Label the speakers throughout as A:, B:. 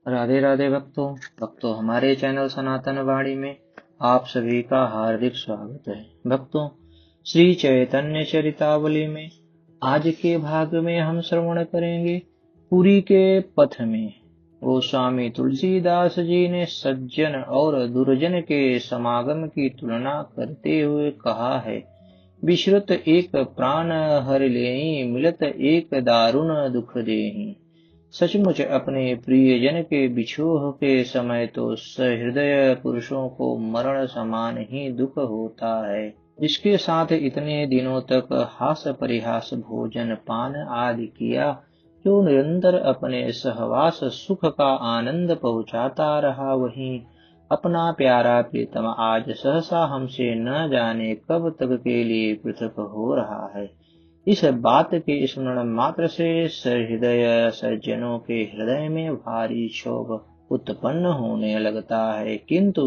A: राधे राधे भक्तों हमारे चैनल सनातन वाणी में आप सभी का हार्दिक स्वागत है। भक्तों, श्री चैतन्य चरितावली में आज के भाग में हम श्रवण करेंगे पुरी के पथ में गोस्वामी तुलसीदास जी ने सज्जन और दुर्जन के समागम की तुलना करते हुए कहा है, विश्रुत एक प्राण हर लेई, मिलत एक दारुण दुख देहि। सचमुच अपने प्रियजन के विछोह के समय तो सहृदय पुरुषों को मरण समान ही दुख होता है। जिसके साथ इतने दिनों तक हास परिहास भोजन पान आदि किया, जो निरंतर अपने सहवास सुख का आनंद पहुँचाता रहा, वहीं अपना प्यारा प्रीतम आज सहसा हमसे न जाने कब तक के लिए पृथक हो रहा है। इस बात के स्मरण मात्र से सहृदय सज्जनों के हृदय में भारी क्षोभ उत्पन्न होने लगता है, किंतु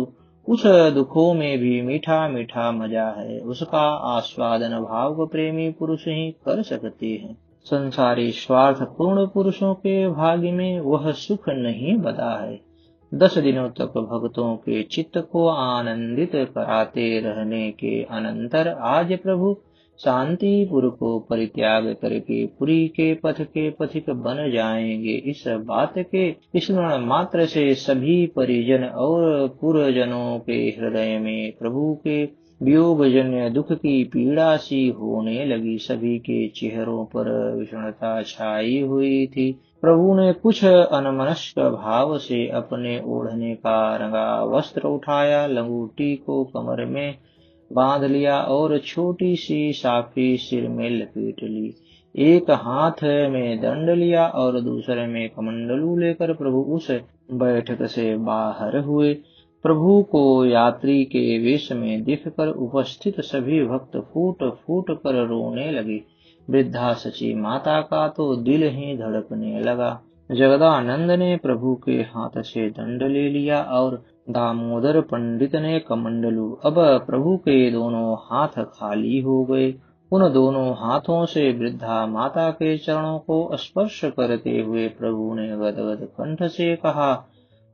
A: उस दुखों में भी मीठा मीठा मजा है। उसका आस्वादन भाव प्रेमी पुरुष ही कर सकते हैं। संसारी स्वार्थ पूर्ण पुरुषों के भाग्य में वह सुख नहीं बता है। 10 दिनों तक भक्तों के चित्त को आनंदित कराते रहने के अनंतर आज प्रभु शांतिपुर को परित्याग करके पुरी के पथ के पथिक बन जाएंगे। इस बात के स्मरण मात्र से सभी परिजन और पुरजनों के हृदय में प्रभु के वियोगजन्य दुख की पीड़ा सी होने लगी। सभी के चेहरों पर विषणता छाई हुई थी। प्रभु ने कुछ अनमनस्क भाव से अपने ओढ़ने का रंगा वस्त्र उठाया, लंगोटी को कमर में बांध लिया और छोटी सी साफी सिर में लपेट ली। एक हाथ में दंड लिया और दूसरे में कमंडलू लेकर प्रभु उस बैठक से बाहर हुए। प्रभु को यात्री के वेश में देखकर उपस्थित सभी भक्त फूट फूट कर रोने लगे। वृद्धा सची माता का तो दिल ही धड़कने लगा। जगदानंद ने प्रभु के हाथ से दंड ले लिया और दामोदर पंडित ने कमंडलू। अब प्रभु के दोनों हाथ खाली हो गए। उन दोनों हाथों से वृद्धा माता के चरणों को स्पर्श करते हुए प्रभु ने गदगद कंठ से कहा,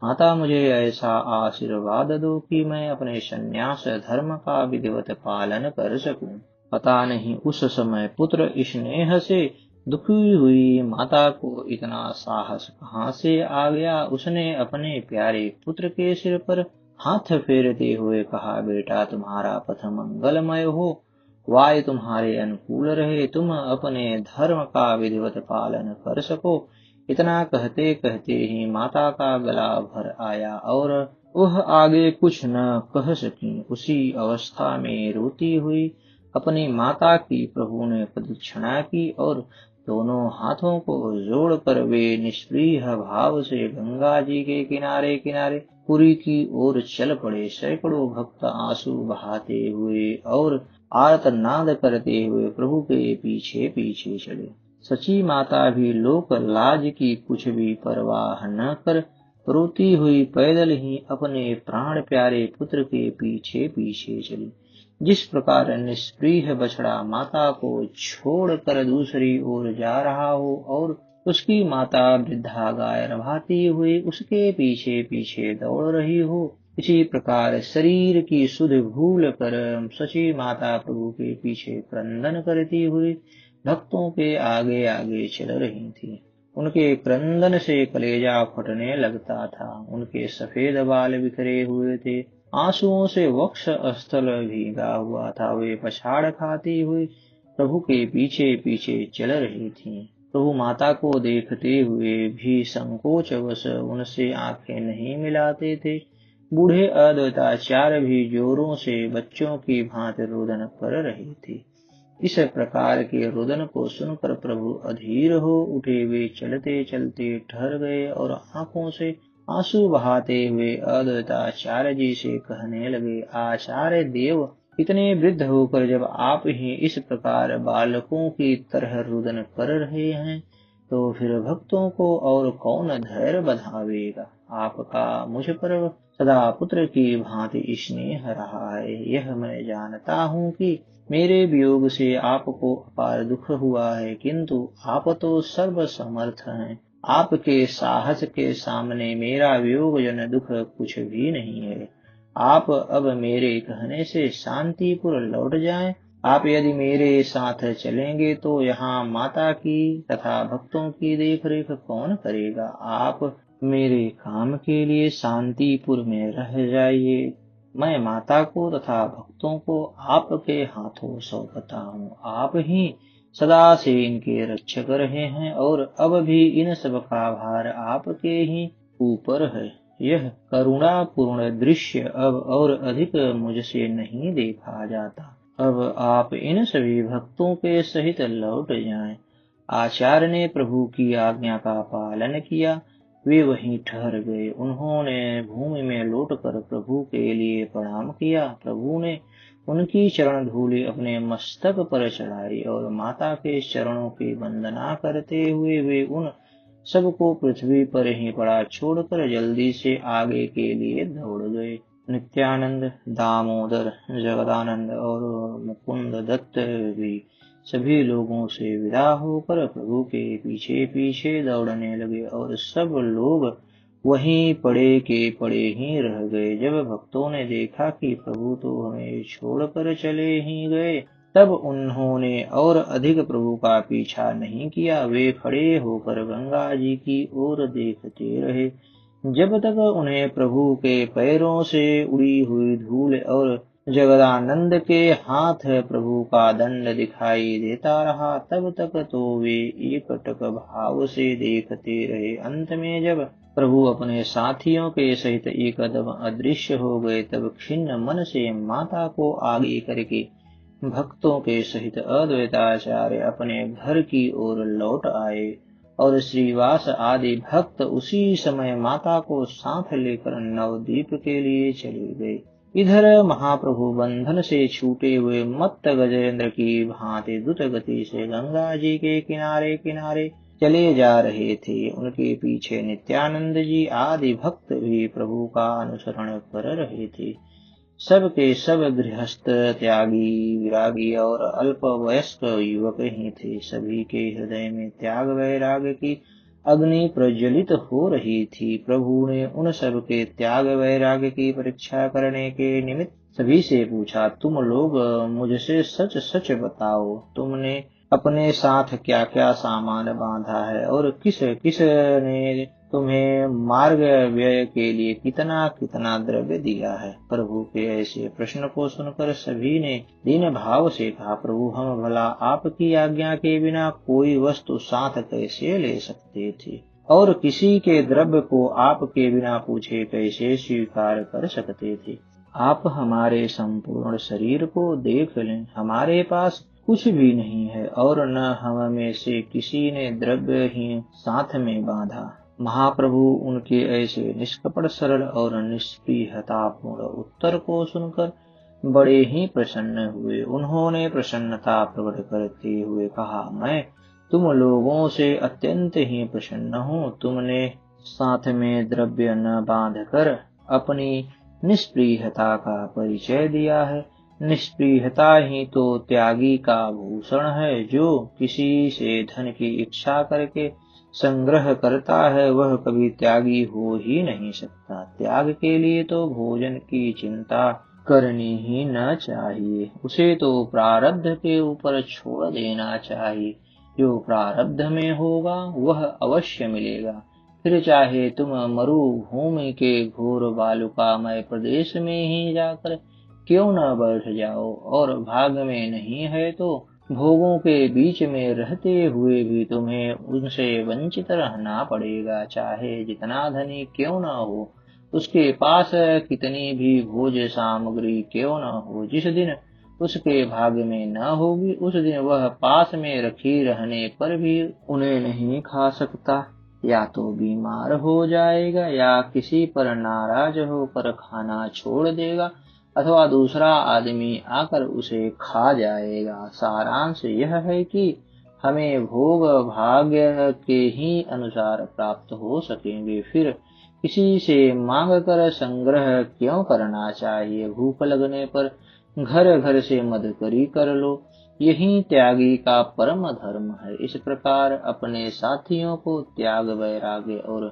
A: माता, मुझे ऐसा आशीर्वाद दो कि मैं अपने संन्यास धर्म का विधिवत पालन कर सकूं। पता नहीं उस समय पुत्र स्नेह से दुखी हुई माता को इतना साहस कहाँ से आ गया। उसने अपने प्यारे पुत्र के सिर पर हाथ फेरते हुए कहा, बेटा, तुम्हारा पथ मंगलमय हो, वायु तुम्हारे अनुकूल रहे, तुम अपने धर्म का विधिवत पालन कर सको। इतना कहते कहते ही माता का गला भर आया और वह आगे कुछ न कह सकी। उसी अवस्था में रोती हुई अपनी माता की प्रभु ने प्रदक्षिणा की और दोनों हाथों को जोड़कर वे निष्प्रिय भाव से गंगा जी के किनारे किनारे पुरी की ओर चल पड़े। सैकड़ों भक्त आंसू बहाते हुए और आर्तनाद करते हुए प्रभु के पीछे पीछे चले। सची माता भी लोक लाज की कुछ भी परवाह न कर रोती हुई पैदल ही अपने प्राण प्यारे पुत्र के पीछे पीछे चली। जिस प्रकार निष्प्रिय बछड़ा माता को छोड़कर दूसरी ओर जा रहा हो और उसकी माता वृद्धा गाय नभाती हुई उसके पीछे पीछे दौड़ रही हो, इसी प्रकार शरीर की सुध भूल कर सची माता प्रभु के पीछे क्रंदन करती हुई भक्तों के आगे आगे चल रही थी। उनके क्रंदन से कलेजा फटने लगता था। उनके सफेद बाल बिखरे हुए थे, आंसुओं से वक्ष स्थल भीगा हुआ था। वे पछाड़ खाती हुई प्रभु के पीछे पीछे चल रही थीं। प्रभु माता को देखते हुए भी संकोचवश उनसे आंखें नहीं मिलाते थे। बूढ़े अद्वैताचार्य भी जोरों से बच्चों की भांति रुदन कर रहे थे। इस प्रकार के रुदन को सुनकर प्रभु अधीर हो उठे। वे चलते चलते ठहर गए और आंखों से आंसू बहाते हुए अद्वैताचार्य जी से कहने लगे, आचार्य देव, इतने वृद्ध होकर जब आप ही इस प्रकार बालकों की तरह रुदन कर रहे हैं, तो फिर भक्तों को और कौन धैर्य बधावेगा। आपका मुझ पर सदा पुत्र की भांति स्नेह रहा है। यह मैं जानता हूँ कि मेरे वियोग से आपको अपार दुख हुआ है, किंतु आप तो सर्व समर्थ हैं। आपके साहस के सामने मेरा वियोग जन दुख कुछ भी नहीं है। आप अब मेरे कहने से शांतिपुर लौट जाएं। आप यदि मेरे साथ चलेंगे तो यहाँ माता की तथा भक्तों की देखरेख कौन करेगा। आप मेरे काम के लिए शांतिपुर में रह जाइए। मैं माता को तथा भक्तों को आपके हाथों सौंपता हूँ। आप ही सदा से इनके रक्षक रहे हैं और अब भी इन सब का भार आपके ही ऊपर है। यह करुणापूर्ण दृश्य अब और अधिक मुझसे नहीं देखा जाता। अब आप इन सभी भक्तों के सहित लौट जाएं। आचार्य ने प्रभु की आज्ञा का पालन किया। वे वहीं ठहर गए। उन्होंने भूमि में लौटकर प्रभु के लिए प्रणाम किया। प्रभु ने उनकी चरण धूलि अपने मस्तक पर चढ़ाई और माता के चरणों की वंदना करते हुए वे उन सबको पृथ्वी पर ही पड़ा छोड़कर जल्दी से आगे के लिए दौड़ गए। नित्यानंद, दामोदर, जगदानंद और मुकुंद दत्त भी सभी लोगों से विदा होकर प्रभु के पीछे पीछे दौड़ने लगे और सब लोग वहीं पड़े के पड़े ही रह गए। जब भक्तों ने देखा कि प्रभु तो हमें छोड़कर चले ही गए, तब उन्होंने और अधिक प्रभु का पीछा नहीं किया। वे खड़े होकर गंगा जी की ओर देखते रहे जब तक उन्हें प्रभु के पैरों से उड़ी हुई धूल और जगदानंद के हाथ प्रभु का दंड दिखाई देता रहा, तब तक तो वे एकटक भाव से देखते रहे। अंत में जब प्रभु अपने साथियों के सहित एकदम अदृश्य हो गए, तब खिन्न मन से माता को आगे करके भक्तों के सहित अद्वैताचार्य अपने घर की ओर लौट आए और श्रीवास आदि भक्त उसी समय माता को साथ लेकर नवद्वीप के लिए चले गए। इधर महाप्रभु बंधन से छूटे हुए मत्त गजेंद्र की भांति द्रुत गति से गंगा जी के किनारे किनारे चले जा रहे थे। उनके पीछे नित्यानंद जी आदि भक्त भी प्रभु का अनुसरण कर रहे थे। सब के सब गृहस्थ, त्यागी, विरागी और अल्प वयस्क युवक ही थे। सभी के हृदय में त्याग वैराग्य की अग्नि प्रज्वलित हो रही थी। प्रभु ने उन सब के त्याग वैराग्य की परीक्षा करने के निमित्त सभी से पूछा, तुम लोग मुझसे सच सच बताओ, तुमने अपने साथ क्या क्या सामान बांधा है और किस किस ने तुम्हें मार्ग व्यय के लिए कितना कितना द्रव्य दिया है। प्रभु के ऐसे प्रश्न को सुनकर सभी ने दीन भाव से कहा, प्रभु हम भला आपकी आज्ञा के बिना कोई वस्तु साथ कैसे ले सकते थे और किसी के द्रव्य को आपके बिना पूछे कैसे स्वीकार कर सकते थे। आप हमारे संपूर्ण शरीर को देख लें, हमारे पास कुछ भी नहीं है और न हम में से किसी ने द्रव्य ही साथ में बांधा। महाप्रभु उनके ऐसे निष्कपट सरल और निष्प्रियतापूर्ण उत्तर को सुनकर बड़े ही प्रसन्न हुए। उन्होंने प्रसन्नता प्रकट करते हुए कहा, मैं तुम लोगों से अत्यंत ही प्रसन्न हूँ। तुमने साथ में द्रव्य न बांध कर अपनी निष्प्रियता का परिचय दिया है। निष्प्रियता ही तो त्यागी का भूषण है। जो किसी से धन की इच्छा करके संग्रह करता है वह कभी त्यागी हो ही नहीं सकता। त्याग के लिए तो भोजन की चिंता करनी ही न चाहिए, उसे तो प्रारब्ध के ऊपर छोड़ देना चाहिए। जो प्रारब्ध में होगा वह अवश्य मिलेगा। फिर चाहे तुम मरुभूमि के घोर बालुकामय प्रदेश में ही जाकर क्यों न बैठ जाओ और भाग में नहीं है तो भोगों के बीच में रहते हुए भी तुम्हें उनसे वंचित रहना पड़ेगा। चाहे जितना धनी क्यों न हो, उसके पास कितनी भी भोज सामग्री क्यों न हो, जिस दिन उसके भाग्य में न होगी उस दिन वह पास में रखी रहने पर भी उन्हें नहीं खा सकता। या तो बीमार हो जाएगा या किसी पर नाराज होकर खाना छोड़ देगा अथवा दूसरा आदमी आकर उसे खा जाएगा। सारांश यह है कि हमें भोग भाग्य के ही अनुसार प्राप्त हो सकेंगे, फिर किसी से मांग कर संग्रह क्यों करना चाहिए। भूख लगने पर घर घर से मदकरी कर लो, यही त्यागी का परम धर्म है। इस प्रकार अपने साथियों को त्याग, वैराग्य और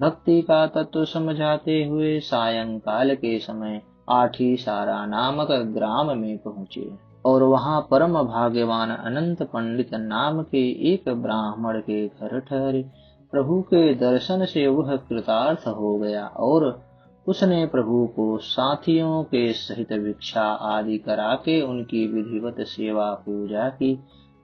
A: भक्ति का तत्व समझाते हुए सायंकाल के समय आठी सारा नामक ग्राम में पहुँचे और वहां परम भाग्यवान अनंत पंडित नाम के एक ब्राह्मण के घर ठहरे। प्रभु के दर्शन से वह कृतार्थ हो गया और उसने प्रभु को साथियों के सहित भिक्षा आदि करा के उनकी विधिवत सेवा पूजा की।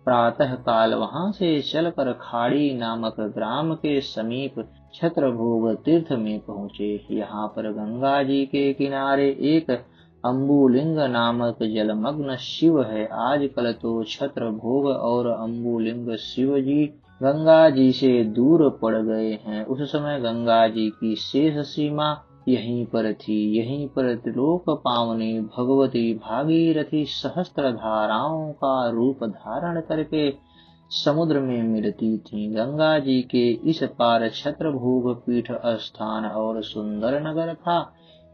A: प्रातः काल वहां से चलकर खाड़ी नामक ग्राम के समीप छत्रभोग तीर्थ में पहुँचे। यहाँ पर गंगा जी के किनारे एक अम्बुलिंग नामक जलमग्न शिव है। आजकल तो छत्रभोग और अम्बुलिंग शिव जी गंगा जी से दूर पड़ गए हैं। उस समय गंगा जी की शेष सीमा यहीं पर थी। यहीं पर त्रिलोक पावनी भगवती भागीरथी सहस्त्र धाराओं का रूप धारण करके समुद्र में मिलती थी। गंगा जी के इस पार छत्रभोग पीठ स्थान और सुंदर नगर था।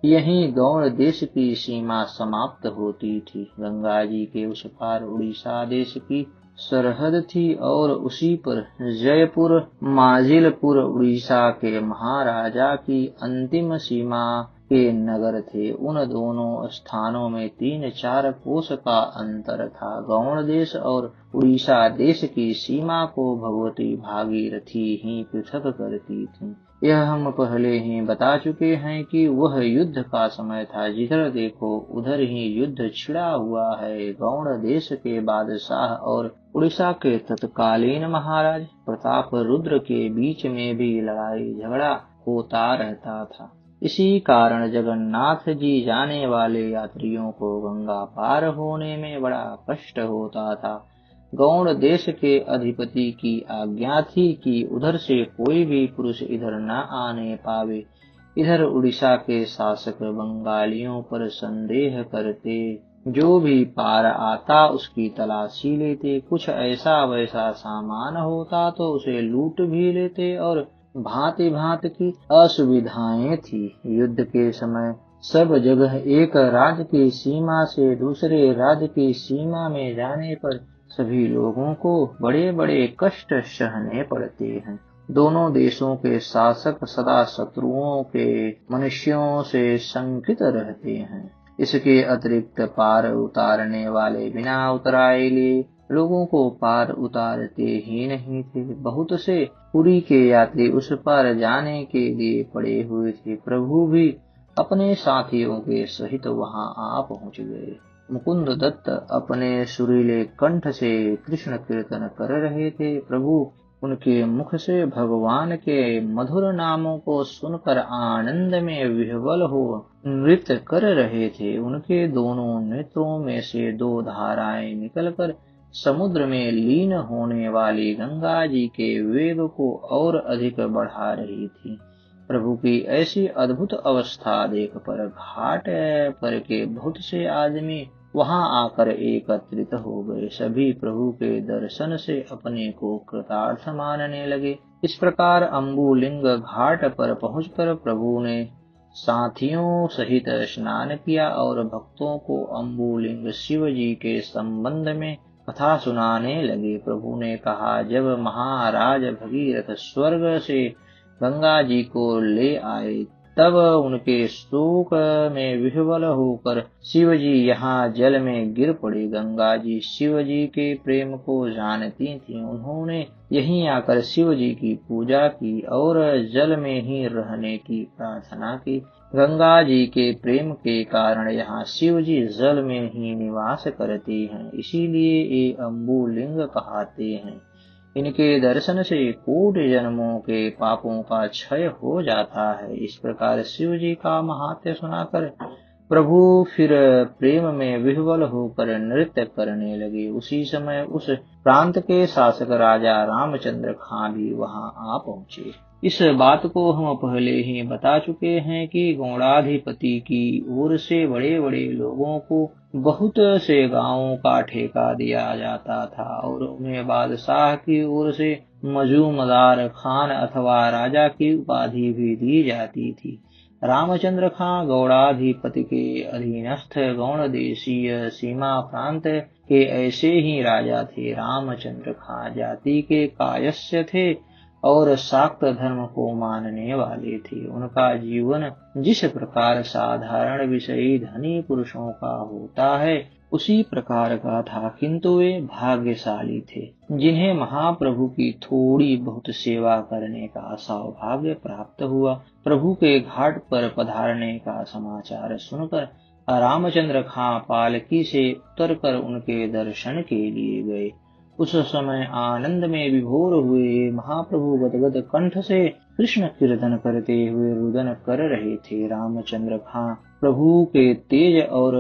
A: यहीं गौड़ देश की सीमा समाप्त होती थी। गंगा जी के उस पार उड़ीसा देश की सरहद थी और उसी पर जयपुर माजिलपुर उड़ीसा के महाराजा की अंतिम सीमा के नगर थे। उन दोनों स्थानों में 3-4 कोस का अंतर था। गौड़ देश और उड़ीसा देश की सीमा को भगवती भागीरथी ही पृथक करती थी। यह हम पहले ही बता चुके हैं कि वह युद्ध का समय था। जिधर देखो उधर ही युद्ध छिड़ा हुआ है। गौड़ देश के बादशाह और उड़ीसा के तत्कालीन महाराज प्रताप रुद्र के बीच में भी लड़ाई झगड़ा होता रहता था। इसी कारण जगन्नाथ जी जाने वाले यात्रियों को गंगा पार होने में बड़ा कष्ट होता था। गौड़ देश के अधिपति की आज्ञा थी कि उधर से कोई भी पुरुष इधर न आने पावे। इधर उड़ीसा के शासक बंगालियों पर संदेह करते। जो भी पार आता उसकी तलाशी लेते। कुछ ऐसा वैसा सामान होता तो उसे लूट भी लेते और भांति भांति की असुविधाएं थी। युद्ध के समय सब जगह एक राज्य की सीमा से दूसरे राज्य की सीमा में जाने पर सभी लोगों को बड़े बड़े कष्ट सहने पड़ते हैं। दोनों देशों के शासक सदा शत्रुओं के मनुष्यों से शंकित रहते हैं। इसके अतिरिक्त पार उतारने वाले बिना उतराए लिए लोगों को पार उतारते ही नहीं थे। बहुत से पुरी के यात्री उस पार जाने के लिए पड़े हुए थे। प्रभु भी अपने साथियों के सहित वहां आ पहुंच गए। मुकुंद दत्त अपने सुरीले कंठ से कृष्ण कीर्तन कर रहे थे। प्रभु उनके मुख से भगवान के मधुर नामों को सुनकर आनंद में विह्वल हो नृत्य कर रहे थे। उनके दोनों नेत्रों में से 2 धाराएं निकलकर समुद्र में लीन होने वाली गंगा जी के वेग को और अधिक बढ़ा रही थी। प्रभु की ऐसी अद्भुत अवस्था देख पर घाट पर के बहुत से आदमी वहां आकर एकत्रित हो गए। सभी प्रभु के दर्शन से अपने को कृतार्थ मानने लगे। इस प्रकार अम्बुलिंग घाट पर पहुंचकर प्रभु ने साथियों सहित स्नान किया और भक्तों को अम्बुलिंग शिव जी के संबंध में कथा सुनाने लगे। प्रभु ने कहा, जब महाराज भगीरथ स्वर्ग से गंगा जी को ले आए तब उनके शोक में विह्वल होकर शिव जी यहाँ जल में गिर पड़े। गंगा जी शिव जी के प्रेम को जानती थी। उन्होंने यहीं आकर शिव जी की पूजा की और जल में ही रहने की प्रार्थना की। गंगा जी के प्रेम के कारण यहाँ शिव जी जल में ही निवास करते हैं, इसीलिए ये अम्बुलिंग कहते हैं। इनके दर्शन से कोटि जन्मों के पापों का क्षय हो जाता है। इस प्रकार शिव जी का महात्म्य सुनाकर प्रभु फिर प्रेम में विह्वल होकर नृत्य करने लगे। उसी समय उस प्रांत के शासक राजा रामचंद्र खां भी वहां आ पहुंचे। इस बात को हम पहले ही बता चुके हैं कि गौड़ाधिपति की ओर से बड़े बड़े लोगों को बहुत से गांवों का ठेका दिया जाता था और उन्हें बादशाह की ओर से मजूमदार खान अथवा राजा की उपाधि भी दी जाती थी। रामचंद्र खां गौड़ाधिपति के अधीनस्थ गौड़ देशीय सीमा प्रांत के ऐसे ही राजा थे। रामचंद्र खां जाति के कायस्य थे और शाक्त धर्म को मानने वाले थे। उनका जीवन जिस प्रकार साधारण विषयी धनी पुरुषों का होता है उसी प्रकार का था, किंतु वे भाग्यशाली थे जिन्हें महाप्रभु की थोड़ी बहुत सेवा करने का सौभाग्य प्राप्त हुआ। प्रभु के घाट पर पधारने का समाचार सुनकर रामचंद्र खां पालकी से उतरकर उनके दर्शन के लिए गए। उस समय आनंद में विभोर हुए महाप्रभु गदगद कंठ से कृष्ण कीर्तन करते हुए रुदन कर रहे थे। रामचंद्र खां प्रभु के तेज और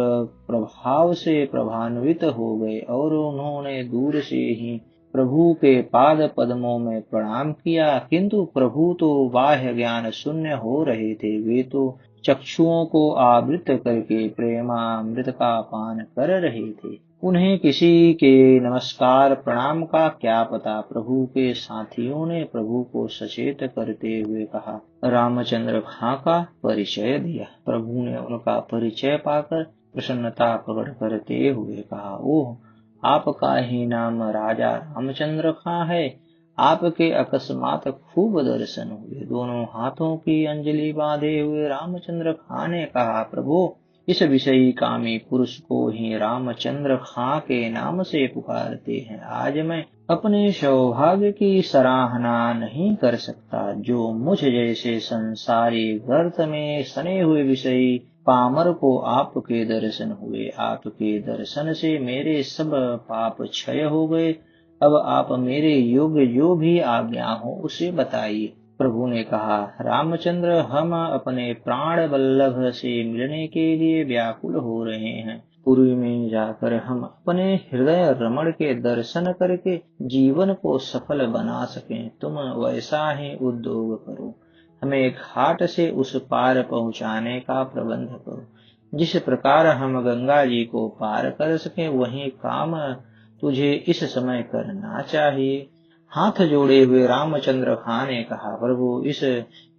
A: प्रभाव से प्रभान्वित हो गए और उन्होंने दूर से ही प्रभु के पाद पद्मों में प्रणाम किया, किंतु प्रभु तो बाह्य ज्ञान शून्य हो रहे थे। वे तो चक्षुओं को आवृत करके प्रेमामृत का पान कर रहे थे। उन्हें किसी के नमस्कार प्रणाम का क्या पता। प्रभु के साथियों ने प्रभु को सचेत करते हुए कहा, रामचंद्र खां का परिचय दिया। प्रभु ने उनका परिचय पाकर प्रसन्नता प्रकट करते हुए कहा, ओह, आपका ही नाम राजा रामचंद्र खां है। आपके अकस्मात खूब दर्शन हुए। दोनों हाथों की अंजलि बांधे हुए रामचंद्र खां ने कहा, प्रभु, इस विषयी कामी पुरुष को ही रामचंद्र खां के नाम से पुकारते हैं। आज मैं अपने सौभाग्य की सराहना नहीं कर सकता जो मुझ जैसे संसारी गर्त में सने हुए विषयी पामर को आपके दर्शन हुए। आपके दर्शन से मेरे सब पाप क्षय हो गए। अब आप मेरे योग्य जो भी आज्ञा हो उसे बताइए। प्रभु ने कहा, रामचंद्र, हम अपने प्राण वल्लभ से मिलने के लिए व्याकुल हो रहे हैं। पुरी में जाकर हम अपने हृदय रमण के दर्शन करके जीवन को सफल बना सकें। तुम वैसा ही उद्योग करो। हमें घाट से उस पार पहुंचाने का प्रबंध करो। जिस प्रकार हम गंगा जी को पार कर सकें वही काम तुझे इस समय करना चाहिए। हाथ जोड़े हुए रामचंद्र खां ने कहा, प्रभु, इस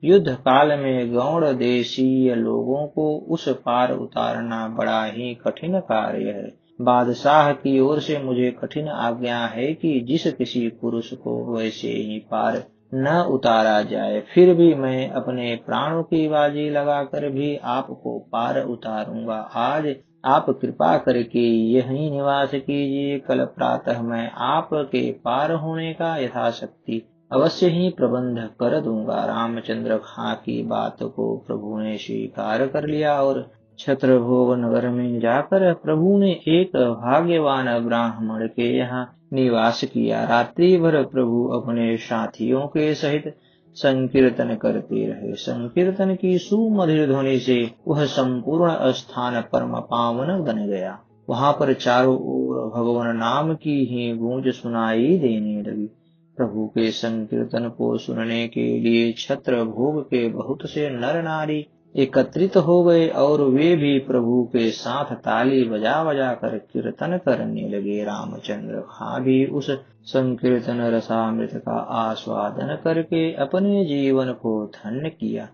A: युद्ध काल में गौड़ देशीय लोगों को उस पार उतारना बड़ा ही कठिन कार्य है। बादशाह की ओर से मुझे कठिन आज्ञा है कि जिस किसी पुरुष को वैसे ही पार न उतारा जाए, फिर भी मैं अपने प्राणों की बाजी लगाकर भी आपको पार उतारूंगा। आज आप कृपा करके यहीं निवास कीजिए। कल प्रातः मैं आपके पार होने का यथाशक्ति अवश्य ही प्रबंध कर दूंगा। रामचंद्र खां की बात को प्रभु ने स्वीकार कर लिया और छत्रभोग नगर में जाकर प्रभु ने एक भाग्यवान ब्राह्मण के यहाँ निवास किया। रात्रि भर प्रभु अपने साथियों के सहित संकीर्तन करते रहे। संकीर्तन की सुमधुर ध्वनि से वह संपूर्ण स्थान परम पावन बन गया। वहां पर चारों ओर भगवान नाम की ही गूंज सुनाई देने लगी। प्रभु के संकीर्तन को सुनने के लिए छत्र भोग के बहुत से नर नारी एकत्रित हो गए और वे भी प्रभु के साथ ताली बजा बजा कर कीर्तन करने लगे। रामचंद्र खां भी उस संकीर्तन रसामृत का आस्वादन करके अपने जीवन को धन्य किया।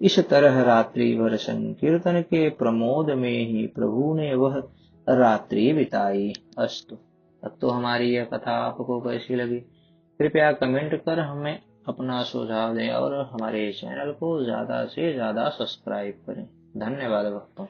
A: इस तरह रात्रि भर संकीर्तन के प्रमोद में ही प्रभु ने वह रात्रि बिताई। अस्तु। अब तो हमारी यह कथा आपको कैसी लगी? कृपया कमेंट कर हमें अपना सुझाव दें और हमारे चैनल को ज्यादा से ज्यादा सब्सक्राइब करें। धन्यवाद भक्तों।